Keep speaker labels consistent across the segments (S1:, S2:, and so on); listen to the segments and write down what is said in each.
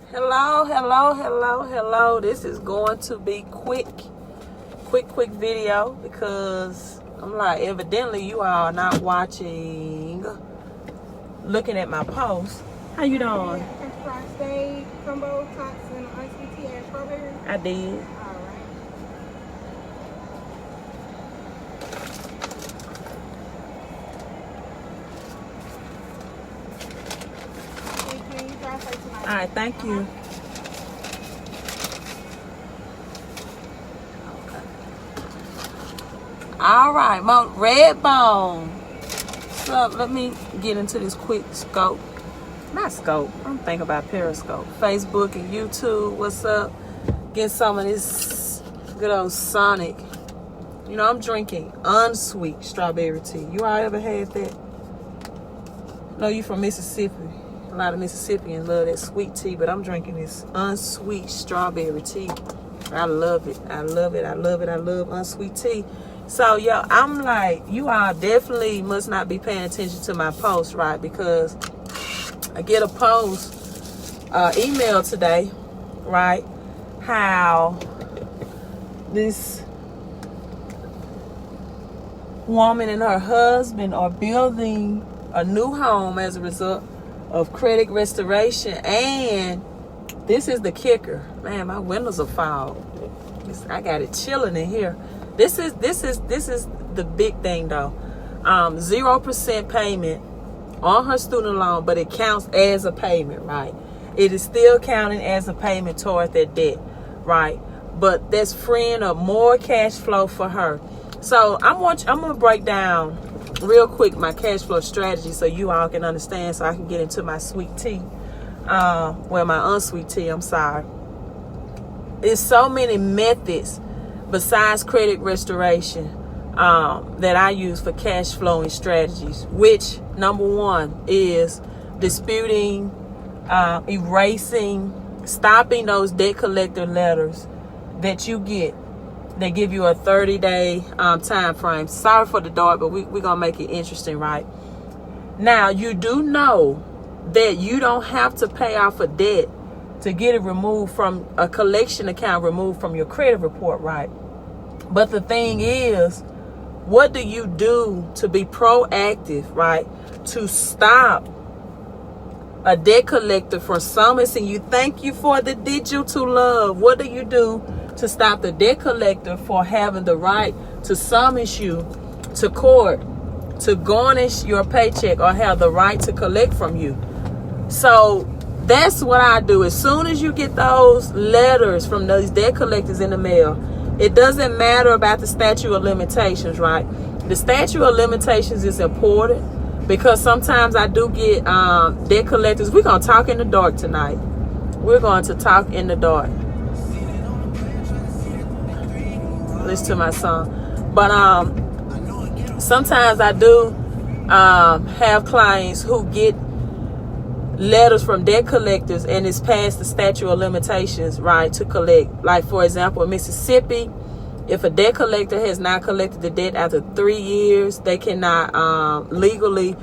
S1: Hello. This is going to be quick video because I'm like, evidently you all are not looking at my post. How you doing?
S2: French fries, combo, tots, and iced tea and strawberry.
S1: I did. All right, thank you. Okay. All right, Red Bone. So let me get into this quick scope. Not scope. I'm thinking about Periscope. Facebook and YouTube. What's up? Get some of this good old Sonic. You know, I'm drinking unsweet strawberry tea. You all ever had that? No, you from Mississippi. A lot of Mississippians love that sweet tea, but I'm drinking this unsweet strawberry tea. I love it. I love unsweet tea. So, yo, I'm like, you all definitely must not be paying attention to my post, right? Because I get a post, email today, right? How this woman and her husband are building a new home as a result of credit restoration, and this is the kicker. Man, my windows are fogged. I got it chilling in here. This is the big thing though. 0% payment on her student loan, but it counts as a payment, right? It is still counting as a payment toward that debt, right? But that's freeing up more cash flow for her. So I'm gonna break down real quick my cash flow strategy so you all can understand, so I can get into my sweet tea. My unsweet tea, I'm sorry. There's so many methods besides credit restoration that I use for cash flowing strategies, which number one is disputing, erasing, stopping those debt collector letters that you get. They give you a 30-day time frame. Sorry for the dark, but we're going to make it interesting, right? Now, you do know that you don't have to pay off a debt to get it removed from a collection account, removed from your credit report, right? But the thing is, what do you do to be proactive, right? To stop a debt collector from summoning you. Thank you for the digital love. What do you do to stop the debt collector for having the right to summons you to court, to garnish your paycheck, or have the right to collect from you? So that's what I do. As soon as you get those letters from those debt collectors in the mail, it doesn't matter about the statute of limitations, right? The statute of limitations is important because sometimes I do get debt collectors. We're going to talk in the dark tonight. We're going to talk in the dark. Listen to my song. But sometimes I do have clients who get letters from debt collectors and it's past the statute of limitations, right, to collect. Like, for example, in Mississippi, if a debt collector has not collected the debt after 3 years, they cannot legally,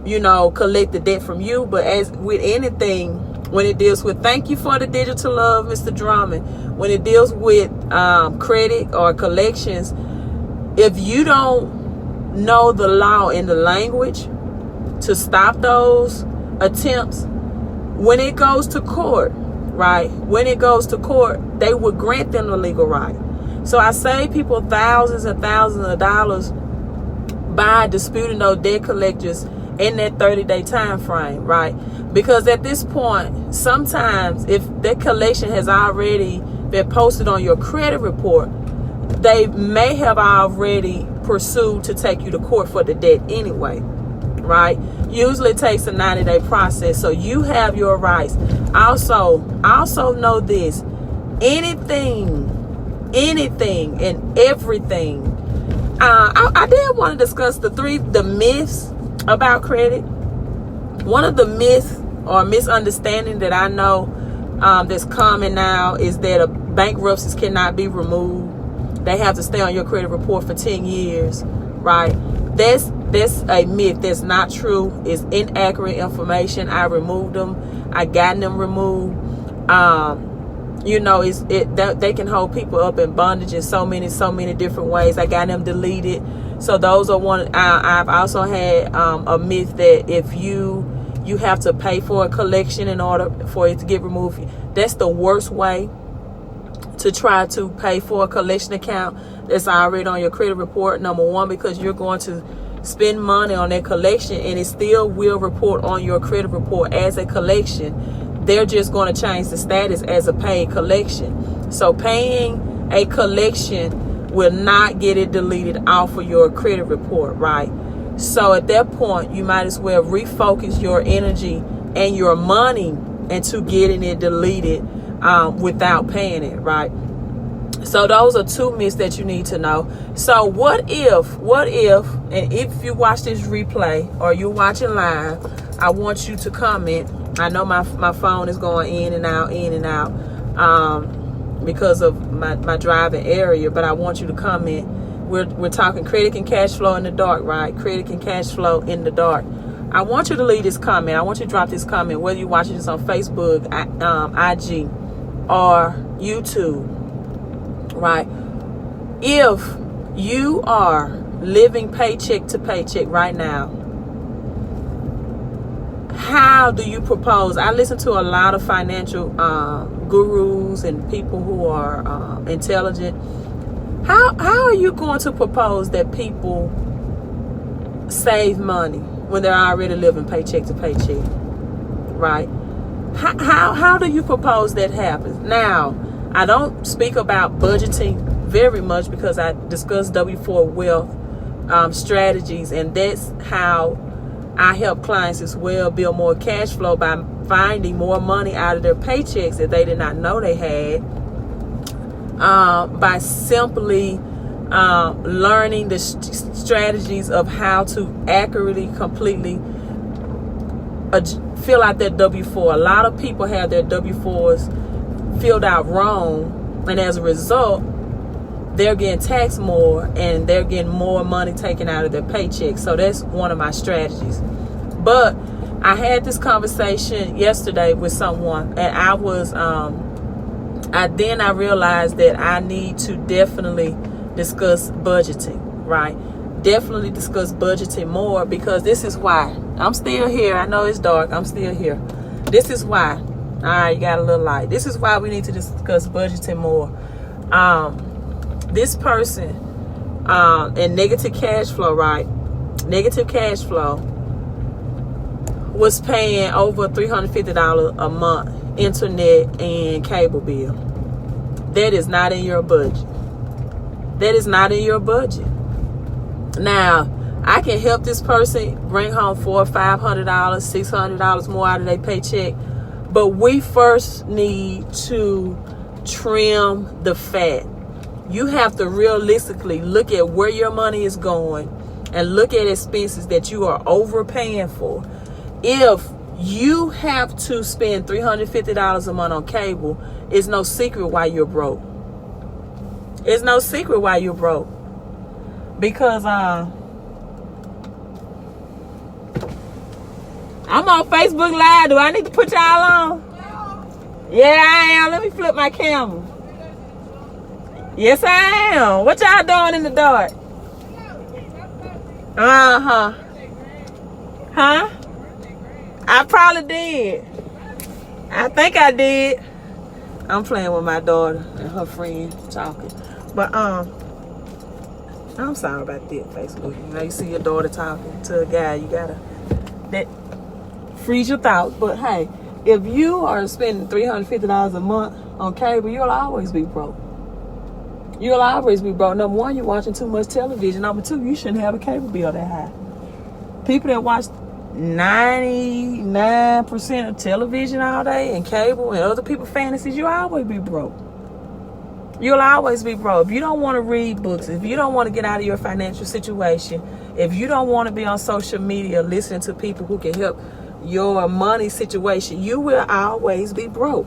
S1: collect the debt from you. But as with anything, when it deals with, thank you for the digital love, Mr. Drummond, when it deals with credit or collections, if you don't know the law and the language to stop those attempts, when it goes to court, right? When it goes to court, they would grant them the legal right. So I save people thousands and thousands of dollars by disputing those debt collectors in that 30-day time frame, right? Because at this point, sometimes if that collection has already been posted on your credit report, they may have already pursued to take you to court for the debt anyway, right? Usually it takes a 90-day process, so you have your rights. Also know this: anything and everything. I did want to discuss the myths about credit. One of the myths or misunderstanding that I know that's common now is that bankruptcies cannot be removed. They have to stay on your credit report for 10 years, right? That's a myth. That's not true. It's inaccurate information. I removed them. I got them removed. You know, that they can hold people up in bondage in so many different ways. I got them deleted. So those are one. I've also had a myth that if you have to pay for a collection in order for it to get removed. That's the worst way to try to pay for a collection account that's already on your credit report. Number one, because you're going to spend money on that collection and it still will report on your credit report as a collection. They're just going to change the status as a paid collection. So paying a collection will not get it deleted off of your credit report, right? So at that point, you might as well refocus your energy and your money into getting it deleted without paying it, right? So those are two myths that you need to know. So what if, and if you watch this replay or you're watching live, I want you to comment. I know my phone is going in and out, because of my driving area, but I want you to comment. We're talking credit and cash flow in the dark, right? Credit and cash flow in the dark. I want you to leave this comment. I want you to drop this comment, whether you're watching this on Facebook, IG, or YouTube, right? If you are living paycheck to paycheck right now, how do you propose? I listen to a lot of financial gurus and people who are intelligent. How are you going to propose that people save money when they're already living paycheck to paycheck, right? How do you propose that happens? Now, I don't speak about budgeting very much because I discuss W4 wealth strategies, and that's how I help clients as well build more cash flow by finding more money out of their paychecks that they did not know they had, by simply learning the strategies of how to accurately, completely fill out their W4. A lot of people have their W4s filled out wrong, and as a result, they're getting taxed more and they're getting more money taken out of their paycheck. So that's one of my strategies. But I had this conversation yesterday with someone, and I realized that I need to definitely discuss budgeting, right? Definitely discuss budgeting more, because this is why I'm still here. I know it's dark. I'm still here. This is why. All right, you got a little light. This is why we need to discuss budgeting more. This person in negative cash flow, right? Negative cash flow was paying over $350 a month internet and cable bill. That is not in your budget. That is not in your budget. Now, I can help this person bring home $400, $500, $600 more out of their paycheck, but we first need to trim the fat. You have to realistically look at where your money is going and look at expenses that you are overpaying for. If you have to spend $350 a month on cable, it's no secret why you're broke. It's no secret why you're broke. Because I'm on Facebook Live. Do I need to put y'all on? Yeah, I am. Let me flip my camera. Yes, I am. What y'all doing in the dark? Uh-huh. Huh? I probably did. I think I did. I'm playing with my daughter and her friend talking. But I'm sorry about that, Facebook. You know, you see your daughter talking to a guy, you gotta freeze your thoughts. But hey, if you are spending $350 a month on cable, you'll always be broke. You'll always be broke. Number one, you're watching too much television. Number two, you shouldn't have a cable bill that high. People that watch 99% of television all day and cable and other people's fantasies, you'll always be broke. You'll always be broke. If you don't want to read books, if you don't want to get out of your financial situation, if you don't want to be on social media listening to people who can help your money situation, you will always be broke.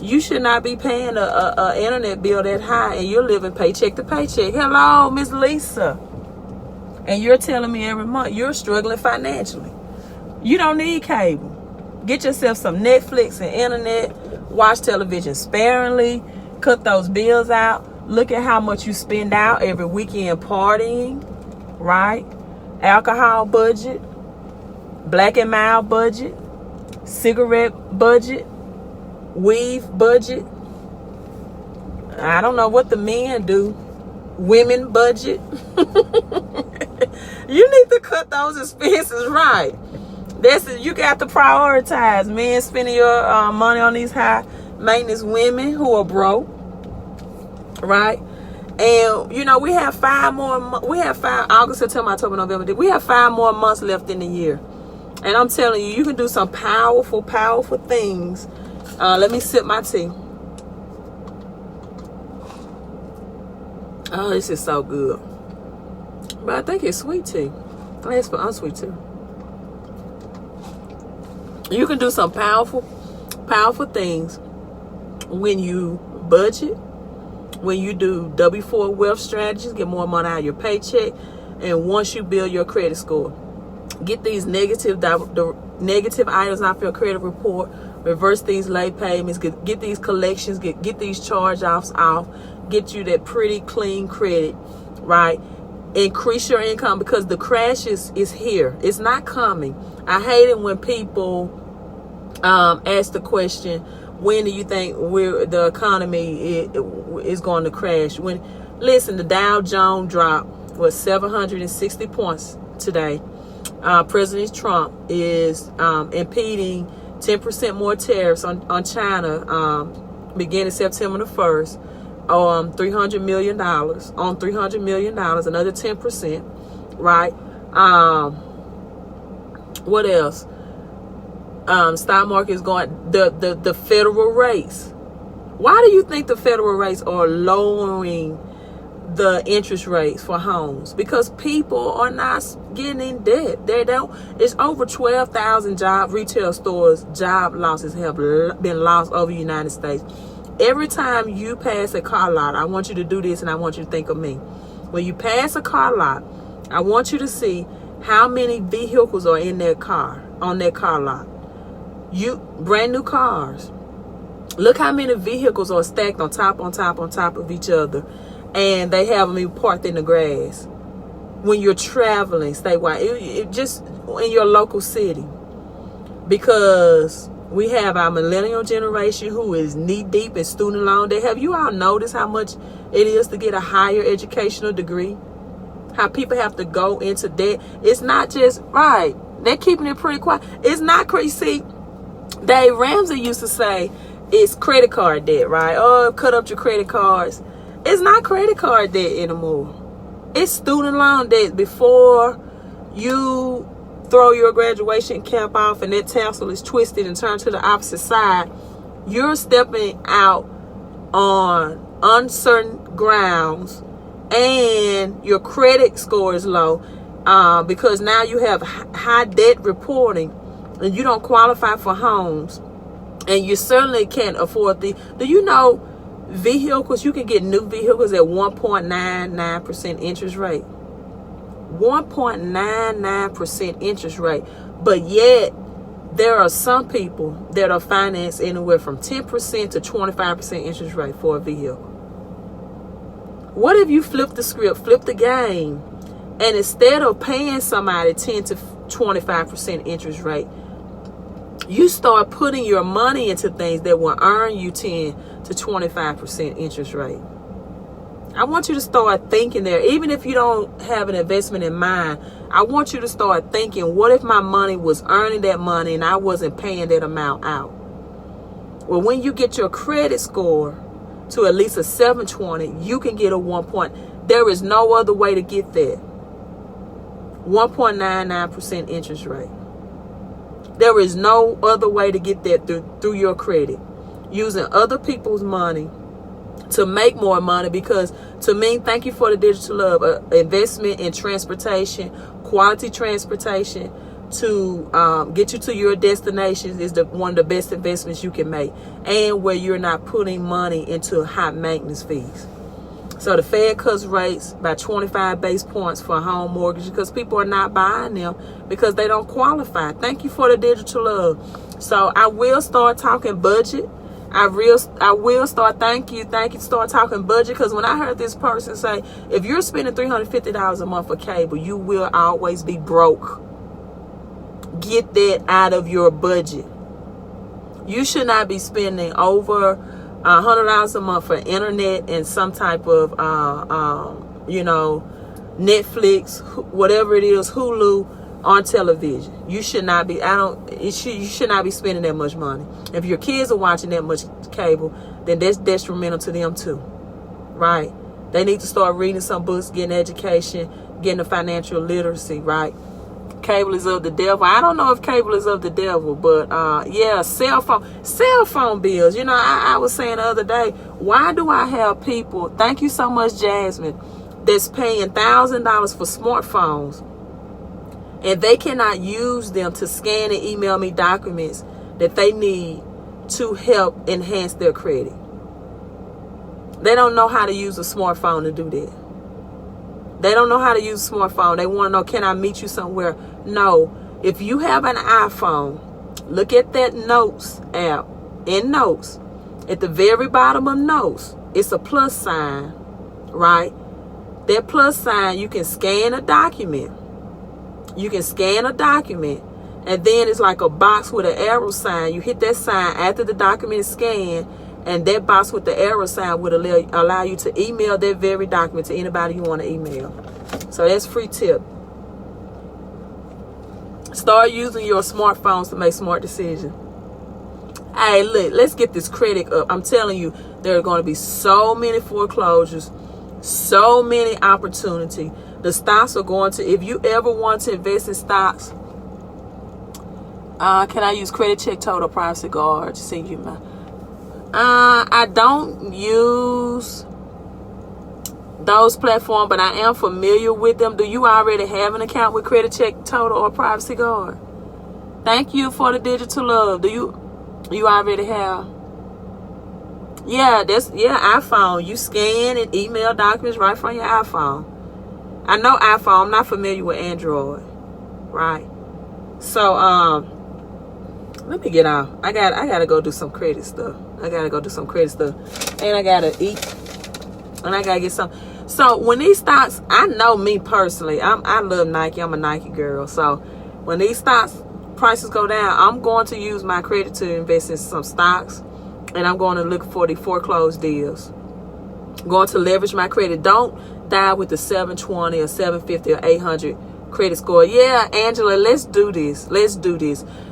S1: You should not be paying a internet bill that high and you're living paycheck to paycheck. Hello, Miss Lisa. And you're telling me every month you're struggling financially. You don't need cable. Get yourself some Netflix and internet Watch television sparingly. Cut those bills out. Look at how much you spend out every weekend partying, right? Alcohol budget, black and mild budget, cigarette budget, weave budget. I don't know what the men do. Women budget. You need to cut those expenses, right? You got to prioritize. Men spending your money on these high maintenance women who are broke, right? And you know, we have 5 more. August, September, October, November. We have 5 more months left in the year, and I'm telling you, you can do some powerful things. Let me sip my tea. Oh, this is so good. But I think it's sweet tea. It's for unsweet tea. You can do some powerful things when you budget, when you do W4 wealth strategies, get more money out of your paycheck, and once you build your credit score. Get these negative items off your credit report, reverse these late payments, get these collections, get these charge-offs off, get you that pretty clean credit, right? Increase your income, because the crash is here. It's not coming. I hate it when people ask the question, when do you think the economy is going to crash? Listen, the Dow Jones dropped was 760 points today. President Trump is impeding 10% more tariffs on China beginning September the 1st. $300 million, another 10%, right? What else? Stock market is going, the federal rates. Why do you think the federal rates are lowering the interest rates for homes? Because people are not getting in debt. It's over 12,000 retail stores job losses have been lost over the United States. Every time you pass a car lot, I want you to do this, and I want you to think of me. When you pass a car lot, I want you to see how many vehicles are in their car, on their car lot. Brand new cars. Look how many vehicles are stacked on top of each other, and they have them parked in the grass. When you're traveling statewide, just in your local city, because we have our millennial generation who is knee deep in student loan debt. Have you all noticed how much it is to get a higher educational degree? How people have to go into debt. It's not just, right, they're keeping it pretty quiet. It's not crazy. See, Dave Ramsey used to say it's credit card debt, right? Oh, cut up your credit cards. It's not credit card debt anymore. It's student loan debt. Before you throw your graduation cap off and that tassel is twisted and turned to the opposite side, you're stepping out on uncertain grounds, and your credit score is low because now you have high debt reporting, and you don't qualify for homes, and you certainly can't afford do you know vehicles, you can get new vehicles at 1.99% interest rate. 1.99% interest rate, but yet there are some people that are financed anywhere from 10% to 25% interest rate for a vehicle. What if you flip the script, flip the game, and instead of paying somebody 10 to 25% interest rate, you start putting your money into things that will earn you 10 to 25% interest rate? I want you to start thinking there. Even if you don't have an investment in mind, I want you to start thinking, what if my money was earning that money and I wasn't paying that amount out? Well, when you get your credit score to at least a 720, you can get a 1 point. There is no other way to get that. 1.99% interest rate. There is no other way to get that through your credit. Using other people's money to make more money, because to me, thank you for the digital love, investment in transportation, quality transportation to get you to your destinations is one of the best investments you can make, and where you're not putting money into high maintenance fees. So the Fed cuts rates by 25 base points for a home mortgage because people are not buying them because they don't qualify. Thank you for the digital love. So I will start talking budget. I will start, thank you, start talking budget. Because when I heard this person say, if you're spending $350 a month for cable, you will always be broke. Get that out of your budget. You should not be spending over $100 a month for internet and some type of, Netflix, whatever it is, Hulu, on television. You should not be. You should not be spending that much money. If your kids are watching that much cable, then that's detrimental to them too, right? They need to start reading some books, getting education, getting the financial literacy, right? Cable is of the devil. I don't know if cable is of the devil, but yeah, cell phone bills. I was saying the other day, why do I have people? Thank you so much, Jasmine. That's paying $1,000 for smartphones, and they cannot use them to scan and email me documents that they need to help enhance their credit. They don't know how to use a smartphone to do that. They don't know how to use a smartphone. They want to know, can I meet you somewhere? No. If you have an iPhone, look at that Notes app. In Notes, at the very bottom of Notes, it's a plus sign, right? That plus sign, you can scan a document. You can scan a document, and then it's like a box with an arrow sign. You hit that sign after the document is scanned, and that box with the arrow sign would allow you to email that very document to anybody you want to email. So that's free tip. Start using your smartphones to make smart decisions. Hey, look, let's get this credit up. I'm telling you, there are going to be so many foreclosures, so many opportunity. The stocks are going to, if you ever want to invest in stocks, can I use credit check, total, privacy guard to send you my, I don't use those platforms, but I am familiar with them. Do you already have an account with credit check, total, or privacy guard? Thank you for the digital love. Do you already have? Yeah, iPhone. You scan and email documents right from your iPhone. I know iPhone. I'm not familiar with Android, right? So let me get off. I gotta go do some credit stuff. And I gotta eat, and I gotta get some. So when these stocks, I know me personally, I love Nike. I'm a Nike girl. So when these stocks prices go down, I'm going to use my credit to invest in some stocks, and I'm going to look for the foreclosed deals. I'm going to leverage my credit. Don't die with the 720 or 750 or 800 credit score. Yeah, Angela, let's do this.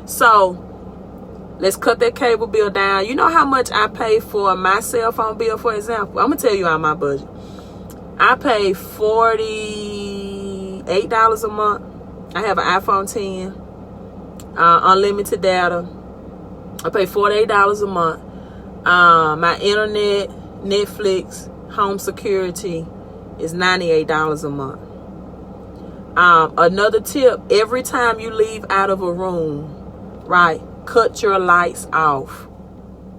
S1: So let's cut that cable bill down. You know how much I pay for my cell phone bill, for example? I'm going to tell you on my budget. I pay $48 a month. I have an iPhone 10, unlimited data. I pay $48 a month. My internet, Netflix, home security is $98 a month. Another tip, every time you leave out of a room, right, cut your lights off.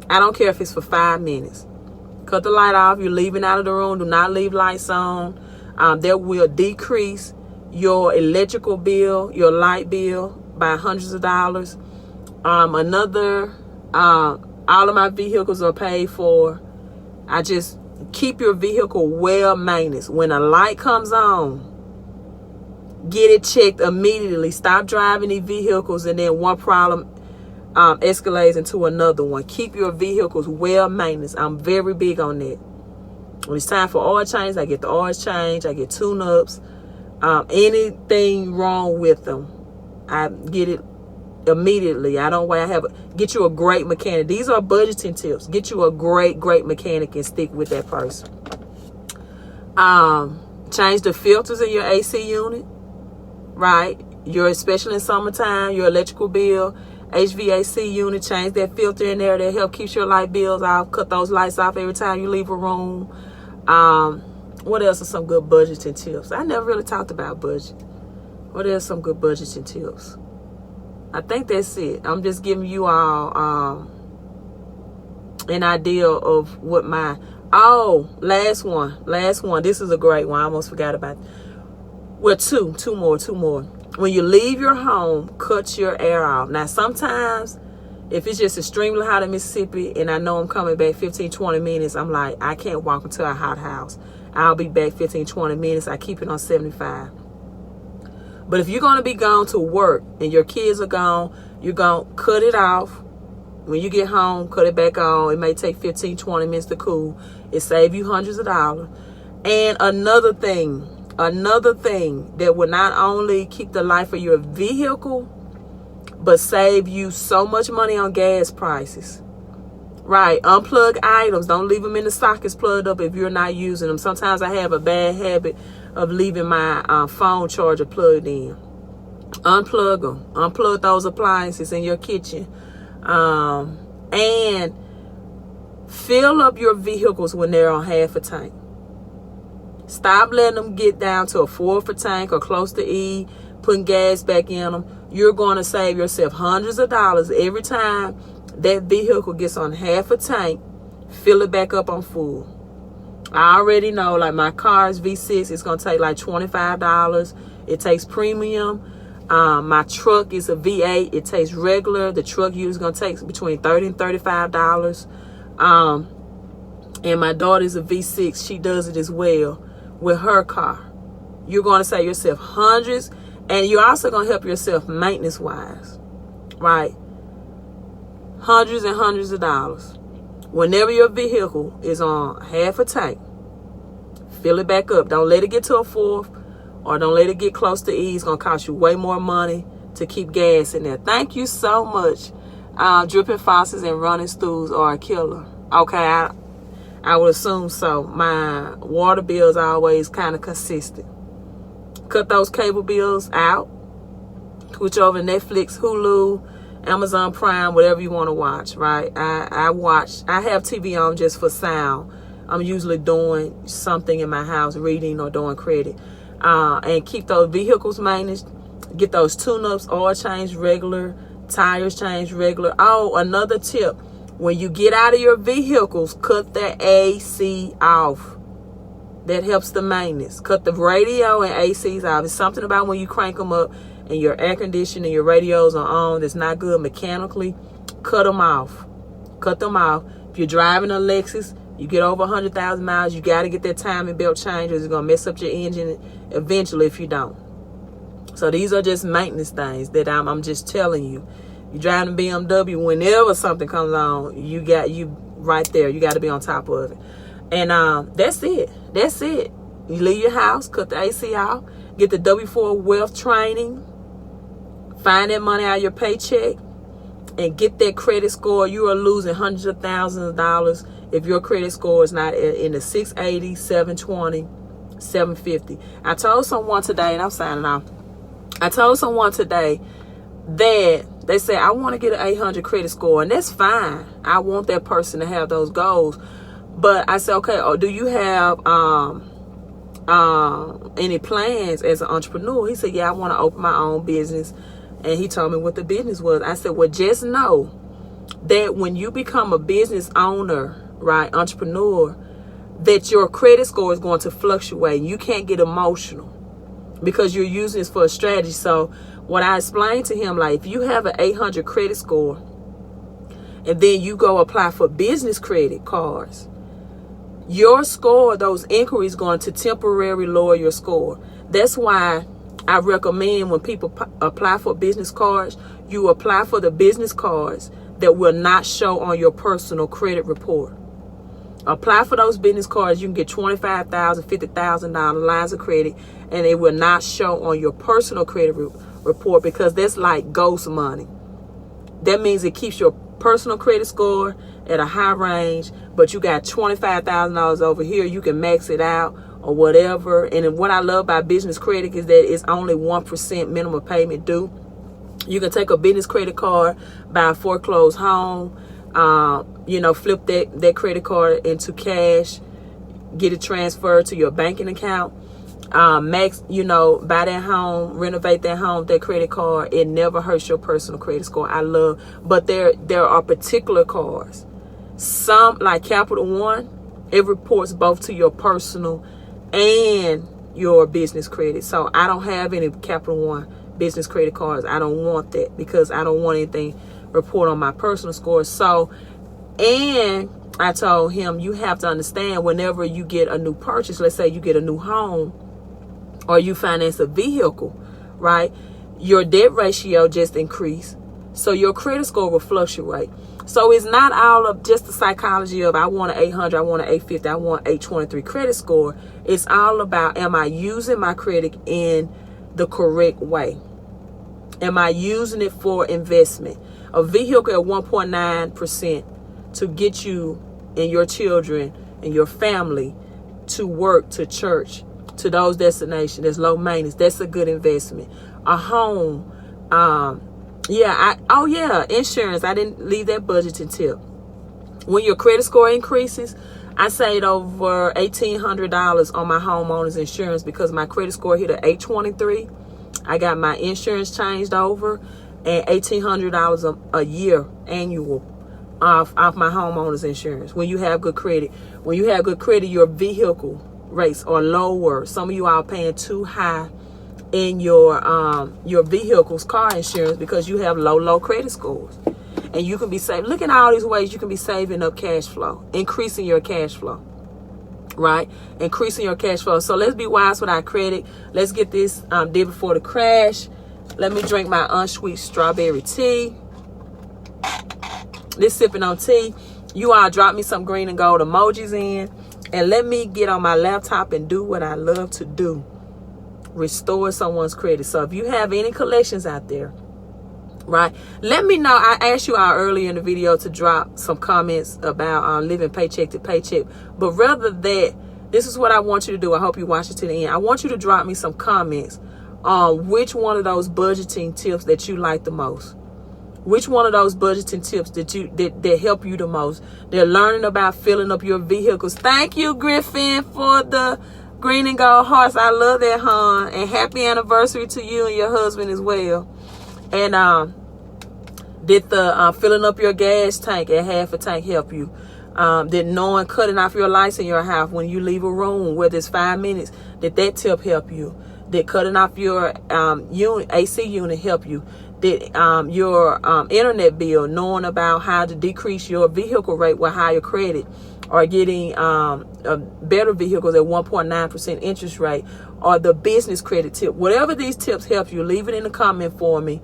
S1: I don't care if it's for 5 minutes. Cut the light off. You're leaving out of the room. Do not leave lights on. That will decrease your electrical bill, your light bill by hundreds of dollars. All of my vehicles are paid for. I just keep your vehicle well maintenance. When a light comes on, get it checked immediately. Stop driving these vehicles and then one problem escalates into another one. Keep your vehicles well maintenance. I'm very big on that. When it's time for oil change, I get the oil change. I get tune-ups. Anything wrong with them, I get it immediately. I don't wait. Get you a great mechanic. These are budgeting tips. Get you a great mechanic and stick with that person. Change the filters in your AC unit, right? Especially in summertime, your electrical bill, HVAC unit, change that filter in there. That help keep your light bills off. Cut those lights off every time you leave a room. What else are some good budgeting tips? I never really talked about budget. What else some good budgeting tips? I think that's it. I'm just giving you all an idea of what my... Oh, last one. This is a great one. I almost forgot about it. Well, two more. When you leave your home, cut your air off. Now, sometimes If it's just extremely hot in Mississippi and I know I'm coming back 15, 20 minutes, I'm like, I can't walk into a hot house. I'll be back 15, 20 minutes. I keep it on 75. But if you're going to be gone to work and your kids are gone, you're going to cut it off. When you get home, cut it back on. It may take 15, 20 minutes to cool. It saves you hundreds of dollars. And another thing that will not only keep the life of your vehicle, but save you so much money on gas prices. Right, unplug items. Don't leave them in the sockets plugged up if you're not using them. Sometimes I have a bad habit of leaving my phone charger plugged in. Unplug them. Unplug those appliances in your kitchen. And fill up your vehicles when they're on half a tank. Stop letting them get down to a fourth a tank or close to E, putting gas back in them. You're going to save yourself hundreds of dollars every time that vehicle gets on half a tank. Fill it back up on full. I already know, like my car's V6, it's going to take like $25. It takes premium. My truck is a V8. It takes regular. The truck usually is going to take between $30 and $35. And my daughter's a V6. She does it as well with her car. You're going to save yourself hundreds. And you're also going to help yourself maintenance-wise. Right? Hundreds and hundreds of dollars. Whenever your vehicle is on half a tank, fill it back up. Don't let it get to a fourth, or don't let it get close to E. It's going to cost you way more money to keep gas in there. Thank you so much. Dripping faucets and running stools are a killer. Okay, I would assume so. My water bills are always kind of consistent. Cut those cable bills out. Switch over to Netflix, Hulu, Amazon Prime, whatever you want to watch, right? I have TV on just for sound. I'm usually doing something in my house, reading or doing credit. And keep those vehicles managed. Get those tune-ups, oil changed regular, tires changed regular. Oh, another tip. When you get out of your vehicles, cut the AC off. That helps the maintenance. Cut the radio and ACs off. It's something about when you crank them up and your air conditioning and your radios are on that's not good mechanically. Cut them off. Cut them off. If you're driving a Lexus, you get over 100,000 miles, you got to get that timing belt changed, or it's going to mess up your engine eventually if you don't. So these are just maintenance things that I'm just telling you. You're driving a BMW, whenever something comes on, you right there. You got to be on top of it. And that's it. That's it. You leave your house, cut the AC off, get the W4 wealth training, find that money out of your paycheck, and get that credit score. You are losing hundreds of thousands of dollars if your credit score is not in the 680, 720, 750. I told someone today, and I'm signing off. I told someone today that they say, I want to get an 800 credit score, and that's fine. I want that person to have those goals. But I said, okay, do you have any plans as an entrepreneur? He said, yeah, I want to open my own business. And he told me what the business was. I said, well, just know that when you become a business owner, right, entrepreneur, that your credit score is going to fluctuate. You can't get emotional because you're using this for a strategy. So what I explained to him, like, if you have an 800 credit score and then you go apply for business credit cards, your score, those inquiries, going to temporarily lower your score. That's why I recommend when people apply for business cards, you apply for the business cards that will not show on your personal credit report. Apply for those business cards. You can get $25,000, $50,000 lines of credit, and it will not show on your personal credit report because that's like ghost money. That means it keeps your personal credit score at a high range, but you got $25,000 over here. You can max it out or whatever. And what I love about business credit is that it's only 1% minimum payment due. You can take a business credit card, buy a foreclosed home, flip that credit card into cash, get it transferred to your banking account, buy that home, renovate that home with that credit card. It never hurts your personal credit score. But there are particular cards. Some, like Capital One, it reports both to your personal and your business credit. So I don't have any Capital One business credit cards. I don't want that because I don't want anything report on my personal score. So, and I told him, you have to understand, whenever you get a new purchase, let's say you get a new home or you finance a vehicle, right? Your debt ratio just increased. So your credit score will fluctuate. So it's not all of just the psychology of I want an 800, I want an 850, I want 823 credit score. It's all about, am I using my credit in the correct way? Am I using it for investment? A vehicle at 1.9% to get you and your children and your family to work, to church, to those destinations, that's low maintenance. That's a good investment. A home, insurance. I didn't leave that budgeting tip. When your credit score increases, I saved over $1,800 on my homeowner's insurance because my credit score hit an 823. I got my insurance changed over, and $1,800 a year annual off my homeowner's insurance. When you have good credit, your vehicle rates are lower. Some of you are paying too high in your vehicle's car insurance because you have low credit scores. And you can be saving. Look at all these ways you can be saving up cash flow, increasing your cash flow, right? Increasing your cash flow. So let's be wise with our credit. Let's get this day before the crash. Let me drink my unsweet strawberry tea. This sipping on tea. You all drop me some green and gold emojis in, and let me get on my laptop and do what I love to do. Restore someone's credit. So if you have any collections out there, right, let me know. I asked you all earlier in the video to drop some comments about living paycheck to paycheck. But rather that, this is what I want you to do. I hope you watch it to the end. I want you to drop me some comments on which one of those budgeting tips that you like the most. Which one of those budgeting tips that help you the most? They're learning about filling up your vehicles. Thank you, Griffin, for the green and gold hearts. I love that, hon. And happy anniversary to you and your husband as well. And did the filling up your gas tank at half a tank help you? Did knowing cutting off your lights in your house when you leave a room, whether it's 5 minutes, did that tip help you? Did cutting off your AC unit help you? Did your internet bill, knowing about how to decrease your vehicle rate with higher credit, or getting better vehicles at 1.9% interest rate, or the business credit tip? Whatever these tips help you, leave it in the comment for me,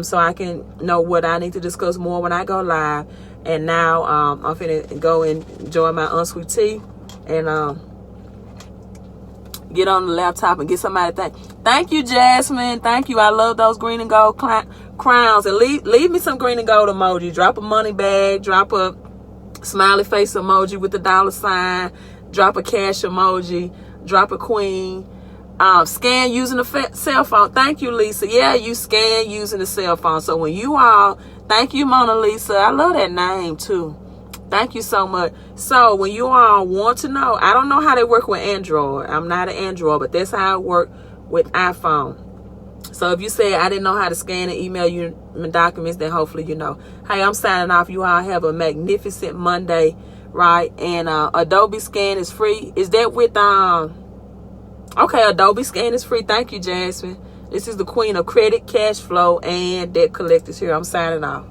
S1: so I can know what I need to discuss more when I go live. And now I'm finna go and enjoy my unsweet tea and get on the laptop and get somebody. Thank you, Jasmine. Thank you. I love those green and gold crowns. And leave me some green and gold emoji. Drop a money bag. Drop a smiley face emoji with the $sign. Drop a cash emoji. Drop a queen. Scan using the cell phone. Thank you, Lisa. Yeah, you scan using the cell phone. So when you all, thank you, Mona Lisa. I love that name too. Thank you so much. So when you all want to know, I don't know how they work with Android. I'm not an Android, but that's how it works with iPhone. So if you say I didn't know how to scan and email you my documents, then hopefully you know. Hey, I'm signing off. You all have a magnificent Monday, right? And Adobe Scan is free. Is that with okay, Adobe Scan is free. Thank you, Jasmine. This is the Queen of Credit, Cash Flow, and Debt Collectors here. I'm signing off.